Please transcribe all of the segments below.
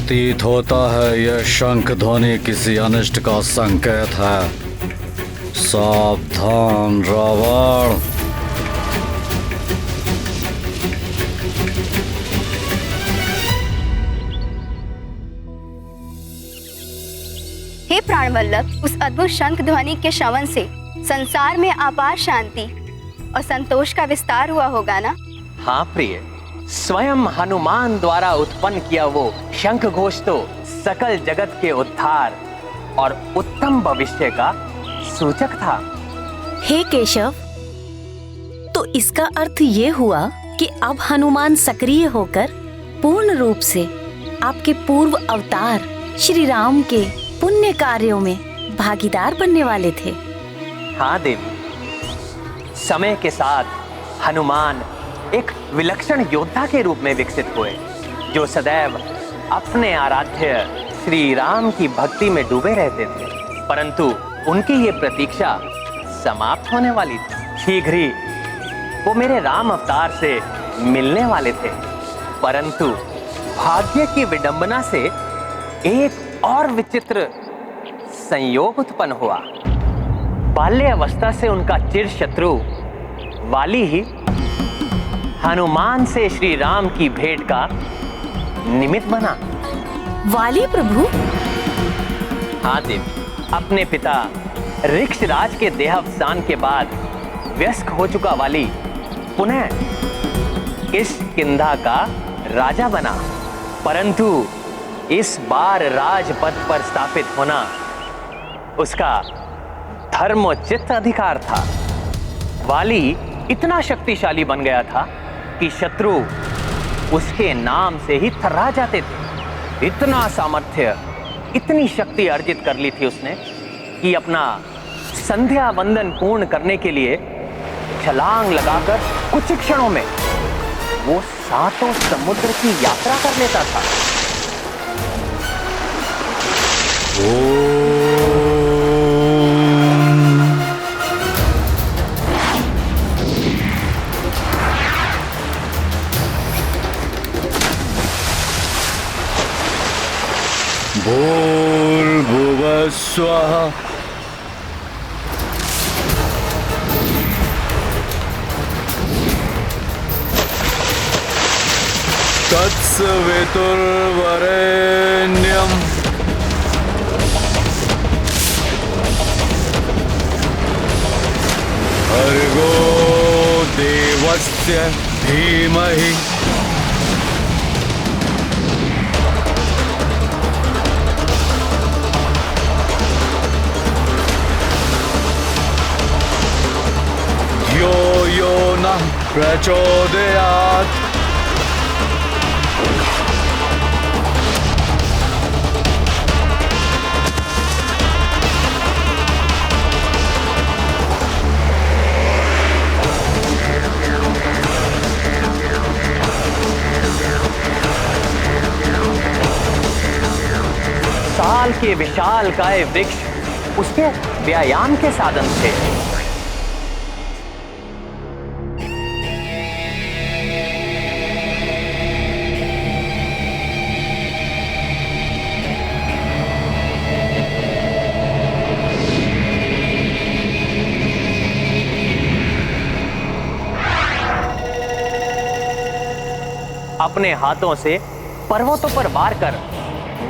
प्रतीत होता है यह शंख ध्वनि किसी अनिष्ट का संकेत है। सावधान रावण। हे प्राणवल्लभ, उस अद्भुत शंख ध्वनि के श्रवण से संसार में अपार शांति और संतोष का विस्तार हुआ होगा ना? हाँ प्रिय, स्वयं हनुमान द्वारा उत्पन्न किया वो शंख घोष तो सकल जगत के उद्धार और उत्तम भविष्य का सूचक था। हे केशव, तो इसका अर्थ ये हुआ कि अब हनुमान सक्रिय होकर पूर्ण रूप से आपके पूर्व अवतार श्री राम के पुण्य कार्यों में भागीदार बनने वाले थे। हाँ देवी, समय के साथ हनुमान एक विलक्षण योद्धा के रूप में विकसित हुए, जो सदैव अपने आराध्य श्री राम की भक्ति में डूबे रहते थे। परंतु उनकी ये प्रतीक्षा समाप्त होने वाली थी। शीघ्र ही वो मेरे राम अवतार से मिलने वाले थे। परंतु भाग्य की विडंबना से एक और विचित्र संयोग उत्पन्न हुआ। बाल्य अवस्था से उनका चिर शत्रु वाली ही हनुमान से श्री राम की भेंट का निमित्त बना। वाली प्रभु? हाँ देवी, अपने पिता ऋक्षराज के देहावसान के बाद व्यस्क हो चुका वाली पुनः किष्किंधा का राजा बना। परंतु इस बार राजपद पर स्थापित होना उसका धर्मोचित अधिकार था। वाली इतना शक्तिशाली बन गया था कि शत्रु उसके नाम से ही थर्रा जाते थे। इतना सामर्थ्य, इतनी शक्ति अर्जित कर ली थी उसने कि अपना संध्या वंदन पूर्ण करने के लिए छलांग लगाकर कुछ क्षणों में वो सातों समुद्र की यात्रा कर लेता था। भूर्भुवः स्वः। तत्सवितुर्वरेण्यम्। भर्गो देवस्य धीमहि। धियो यो नः प्रचोदयात्। साल के विशाल काय वृक्ष उसके व्यायाम के साधन थे। अपने हाथों से पर्वतों पर वार कर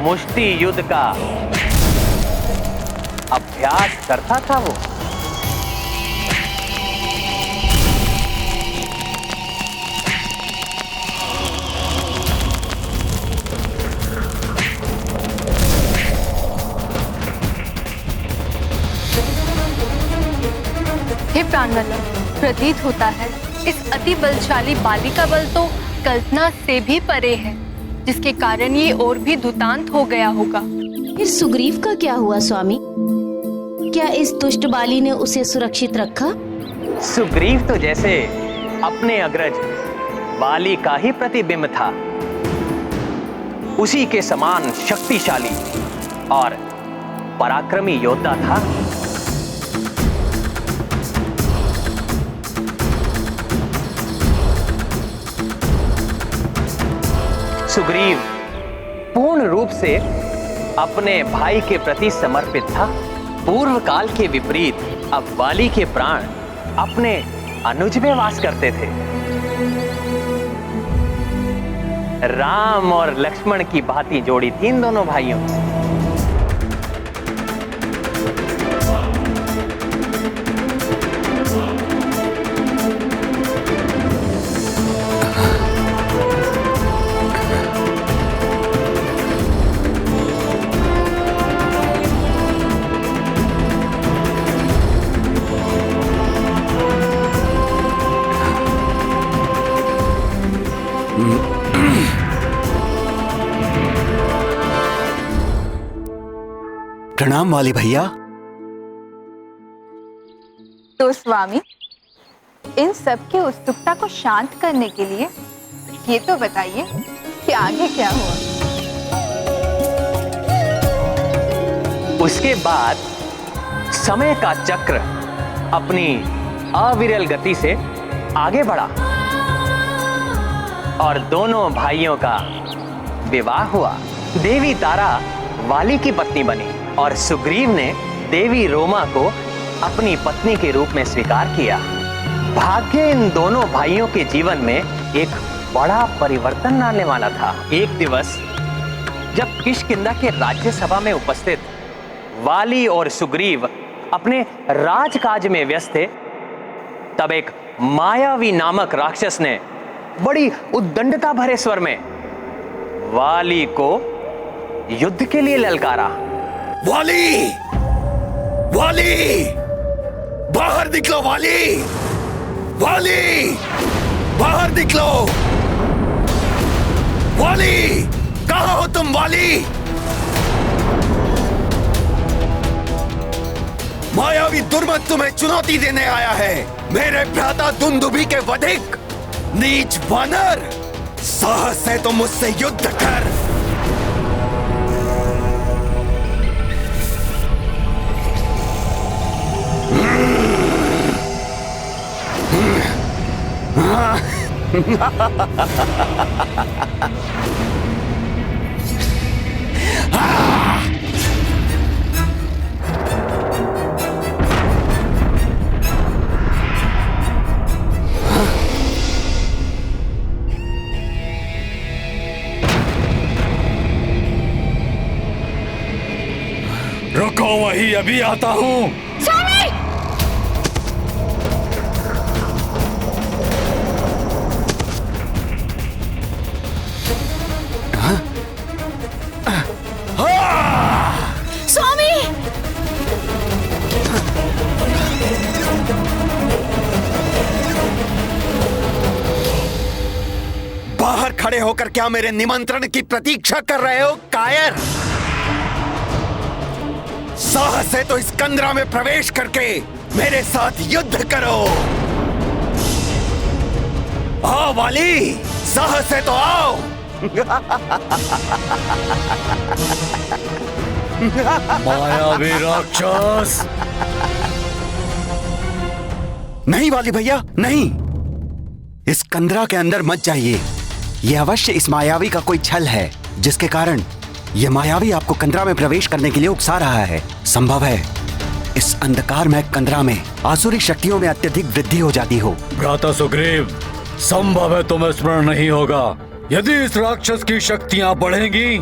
मुष्टि युद्ध का अभ्यास करता था वो। हे प्राणवल्लभ, प्रतीत होता है इस अति बलशाली बाली का बल तो कल्पना से भी परे है, जिसके कारण ये और भी दुतांत हो गया होगा। फिर सुग्रीव का क्या हुआ स्वामी? क्या इस दुष्ट बाली ने उसे सुरक्षित रखा? सुग्रीव तो जैसे अपने अग्रज बाली का ही प्रतिबिंब था, उसी के समान शक्तिशाली और पराक्रमी योद्धा था। सुग्रीव पूर्ण रूप से अपने भाई के प्रति समर्पित था। पूर्व काल के विपरीत अब वाली के प्राण अपने अनुज में वास करते थे। राम और लक्ष्मण की भांति जोड़ी थी इन दोनों भाइयों की। प्रणाम वाली भैया। तो स्वामी, इन सब की उत्सुकता को शांत करने के लिए ये तो बताइए कि आगे क्या हुआ। उसके बाद समय का चक्र अपनी अविरल गति से आगे बढ़ा और दोनों भाइयों का विवाह हुआ। देवी तारा वाली की पत्नी बनी और सुग्रीव ने देवी रोमा को अपनी पत्नी के रूप में स्वीकार किया। भाग्य इन दोनों भाइयों के जीवन में एक बड़ा परिवर्तन लाने वाला था। एक दिवस जब किष्किंधा के राज्यसभा में उपस्थित वाली और सुग्रीव अपने राजकाज में व्यस्त थे, तब एक मायावी नामक राक्षस ने बड़ी उद्दंडता भरे स्वर में वाली को युद्ध के लिए ललकारा। वाली! वाली! बाहर निकलो वाली! वाली! बाहर निकलो! वाली! कहाँ हो तुम वाली? मायावी दुर्मत तुम्हें चुनौती देने आया है। मेरे भ्राता दुंदुभी के वधिक नीच वानर, साहस है तो मुझसे युद्ध कर। रुको, वही अभी आता हूँ। बाहर खड़े होकर क्या मेरे निमंत्रण की प्रतीक्षा कर रहे हो कायर? साहस है तो इस कंदरा में प्रवेश करके मेरे साथ युद्ध करो। आओ वाली, साहस है तो आओ। मायावी राक्षस! नहीं वाली भैया, नहीं। इस कंदरा के अंदर मत जाइए। यह अवश्य इस मायावी का कोई छल है, जिसके कारण यह मायावी आपको कंदरा में प्रवेश करने के लिए उकसा रहा है। संभव है इस अंधकारमय कंदरा में आसुरी शक्तियों में अत्यधिक वृद्धि हो जाती हो। भ्राता सुग्रीव, संभव है तुम्हें स्मरण नहीं होगा। यदि इस राक्षस की शक्तियां बढ़ेंगी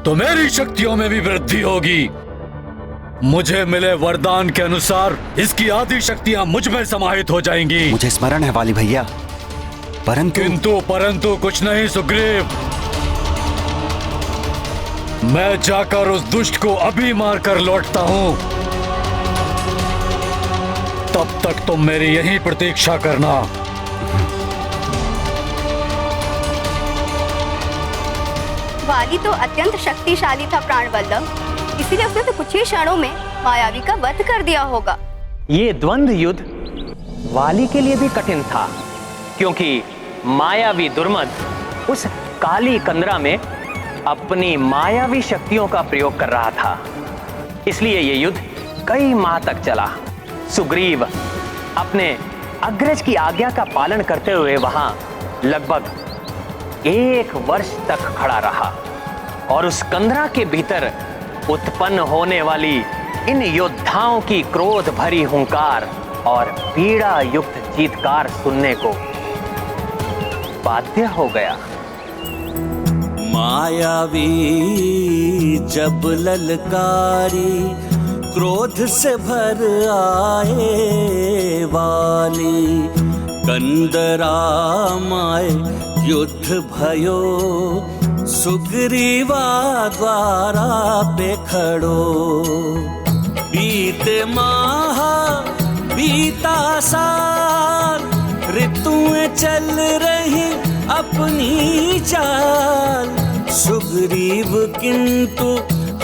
तो मेरी शक्तियों में भी वृद्धि होगी। मुझे मिले वरदान के अनुसार इसकी आदि शक्तियां मुझ में समाहित हो जाएंगी। मुझे स्मरण है वाली भैया, परंतु कुछ नहीं सुग्रीव। मैं जाकर उस दुष्ट को अभी मारकर लौटता हूं। तब तक तुम मेरी यहीं प्रतीक्षा करना। वाली तो अत्यंत शक्तिशाली था प्राणवल्लभ, इसीलिए उसने तो कुछ ही क्षणों में मायावी का वध कर दिया होगा। ये द्वंद्व युद्ध वाली के लिए भी कठिन था, क्योंकि मायावी दुर्मद उस काली कंदरा में अपनी मायावी शक्तियों का प्रयोग कर रहा था। इसलिए ये युद्ध कई माह तक चला। सुग्रीव अपने अग्रज की आज्ञा का पालन करते हुए वहां लगभग 1 वर्ष तक खड़ा रहा और उस कंदरा के भीतर उत्पन्न होने वाली इन योद्धाओं की क्रोध भरी हुंकार और पीड़ा युक्त चीत्कार सुनने को बाध्य हो गया। मायावी जब ललकारी क्रोध से भर आए वाली, कंदरा माय युद्ध भयो सुग्रीवा द्वारा पे खड़ो। बीते माह बीता साल, ऋतुएं चल रही अपनी चाल, सुग्रीव किंतु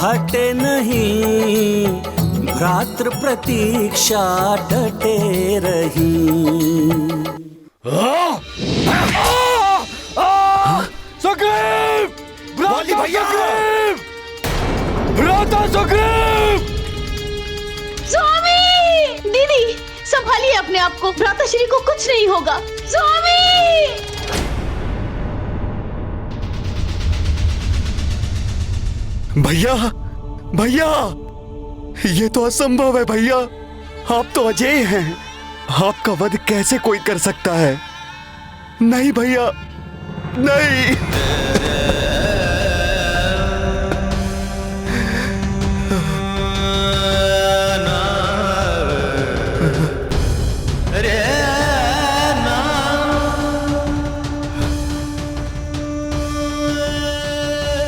हटे नहीं, भ्रातृ प्रतीक्षा डटे रही। सुग्रीव! भ्राता सुग्रीव! भ्राता सुग्रीव! स्वामी! दीदी संभालिए अपने आप को, भ्राताश्री को कुछ नहीं होगा। स्वामी! भैया, भैया, ये तो असंभव है भैया। आप तो अजय हैं, आपका वध कैसे कोई कर सकता है? नहीं भैया, नहीं।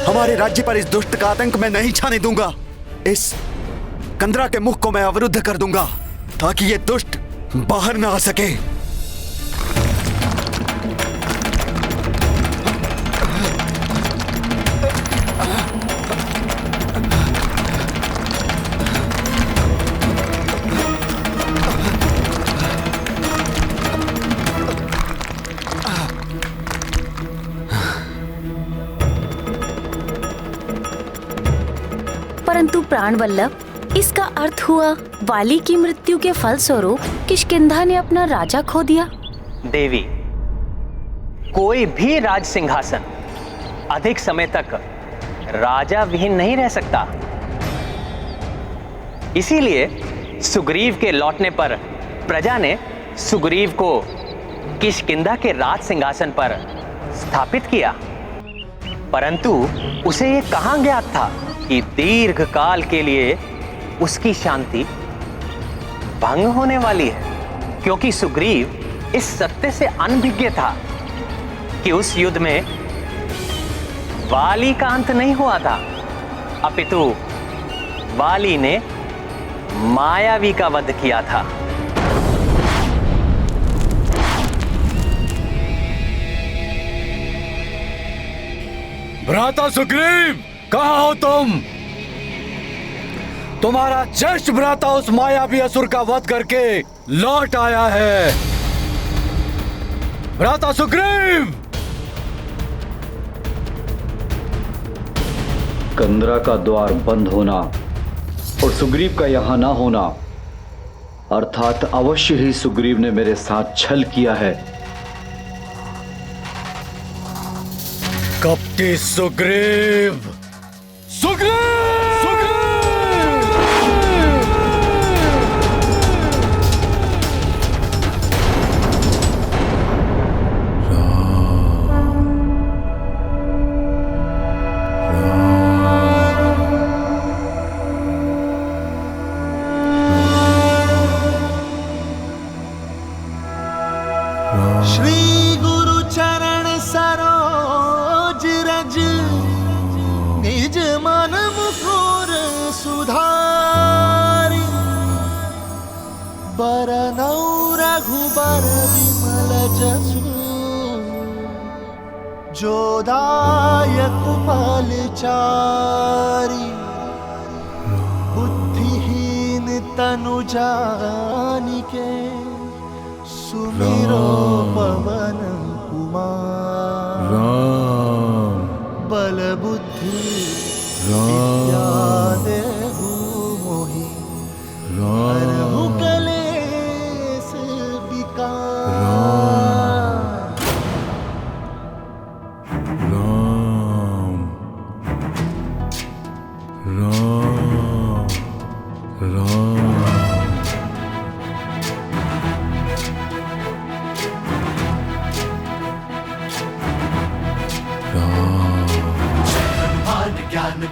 हमारे राज्य पर इस दुष्ट का आतंक मैं नहीं छाने दूंगा। इस कंदरा के मुख को मैं अवरुद्ध कर दूंगा ताकि ये दुष्ट बाहर ना आ सके। परंतु प्राणवल्लभ, इसका अर्थ हुआ वाली की मृत्यु के फलस्वरूप किष्किंधा ने अपना राजा खो दिया। देवी, कोई भी राज सिंहासन अधिक समय तक राजा विहीन नहीं रह सकता। इसीलिए सुग्रीव के लौटने पर प्रजा ने सुग्रीव को किष्किंधा के राज सिंहासन पर स्थापित किया। परंतु उसे ये कहां ज्ञात था कि दीर्घ काल के लिए उसकी शांति भंग होने वाली है, क्योंकि सुग्रीव इस सत्य से अनभिज्ञ था कि उस युद्ध में वाली का अंत नहीं हुआ था, अपितु वाली ने मायावी का वध किया था। भ्राता सुग्रीव, कहाँ हो तुम? तुम्हारा ज्येष्ठ भ्राता उस मायावी असुर का वध करके लौट आया है। भ्राता सुग्रीव! कंदरा का द्वार बंद होना और सुग्रीव का यहां ना होना, अर्थात अवश्य ही सुग्रीव ने मेरे साथ छल किया है। कपटी सुग्रीव! सुग्रीव! श्री गुरु चरण सरोज रज, निज मन मुकुर सुधारी, बरनौ रघुबर विमल जसु, जोदायक फलचारी, बुद्धिहीन तनु जानिके, सुमिरो पवन कुमार, बल बुद्धि विद्या देहु मोहि, हरहु कलेश विकार। ज्ञान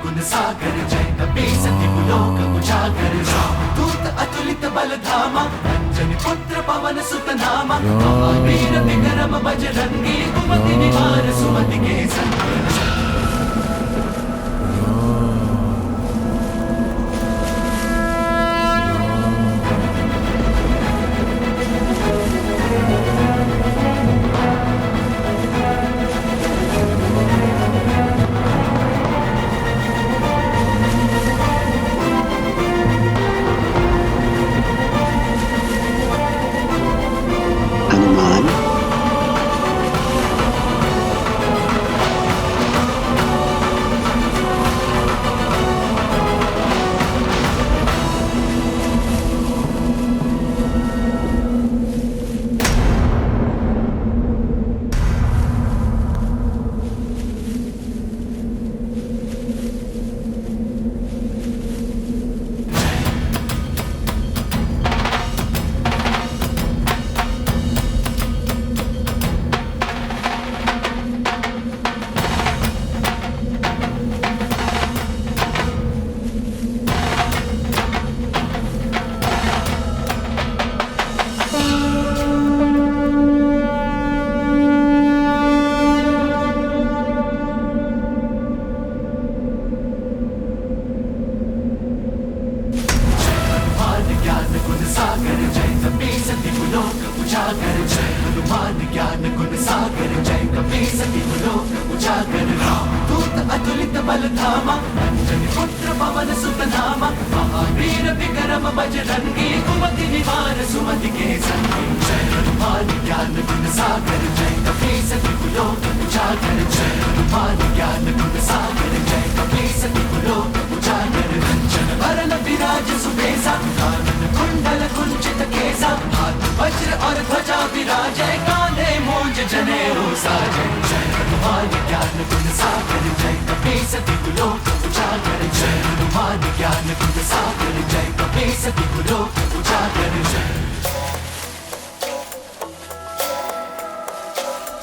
गुण सागर जय कपीस लोक उजागर दूत अतुलित बल धामा अंजनी पुत्र पवन सुत नामा महावीर विक्रम बजरंगी कुमति निवार सुमति के संग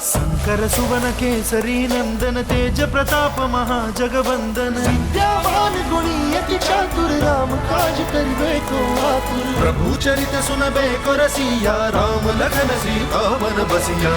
शंकर सुवन केसरी नंदन तेज प्रताप महाजगवंदन विद्यावान गुणी अति चातुर राम काज करिबे को आतुर प्रभु चरित सुनबे को रसिया राम लखन सीता वन बसिया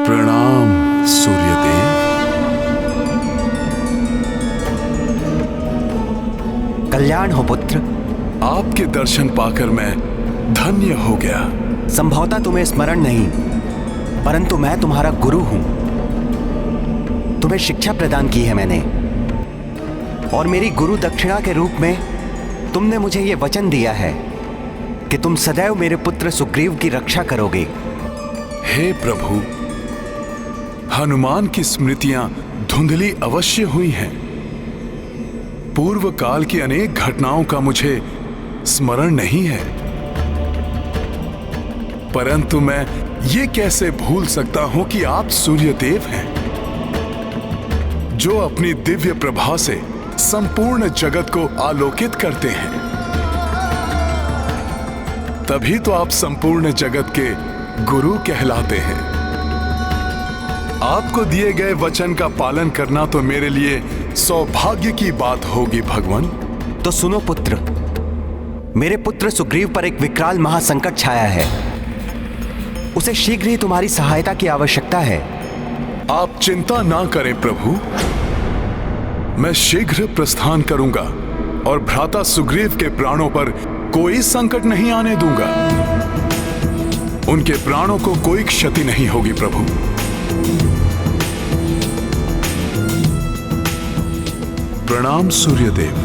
प्रणाम सूर्यदेव। कल्याण हो पुत्र। आपके दर्शन पाकर मैं धन्य हो गया। संभवतः तुम्हें स्मरण नहीं, परंतु मैं तुम्हारा गुरु हूं। तुम्हें शिक्षा प्रदान की है मैंने, और मेरी गुरु दक्षिणा के रूप में तुमने मुझे यह वचन दिया है कि तुम सदैव मेरे पुत्र सुग्रीव की रक्षा करोगे। हे प्रभु, हनुमान की स्मृतियां धुंधली अवश्य हुई हैं। पूर्व काल की अनेक घटनाओं का मुझे स्मरण नहीं है, परंतु मैं ये कैसे भूल सकता हूं कि आप सूर्यदेव हैं। जो अपनी दिव्य प्रभा से संपूर्ण जगत को आलोकित करते हैं। तभी तो आप संपूर्ण जगत के गुरु कहलाते हैं। आपको दिए गए वचन का पालन करना तो मेरे लिए सौभाग्य की बात होगी भगवान। तो सुनो पुत्र, मेरे पुत्र सुग्रीव पर एक विकराल महासंकट छाया है। उसे शीघ्र ही तुम्हारी सहायता की आवश्यकता है। आप चिंता ना करें प्रभु, मैं शीघ्र प्रस्थान करूंगा और भ्राता सुग्रीव के प्राणों पर कोई संकट नहीं आने दूंगा। उनके प्राणों को कोई क्षति नहीं होगी प्रभु। प्रणाम सूर्यदेव।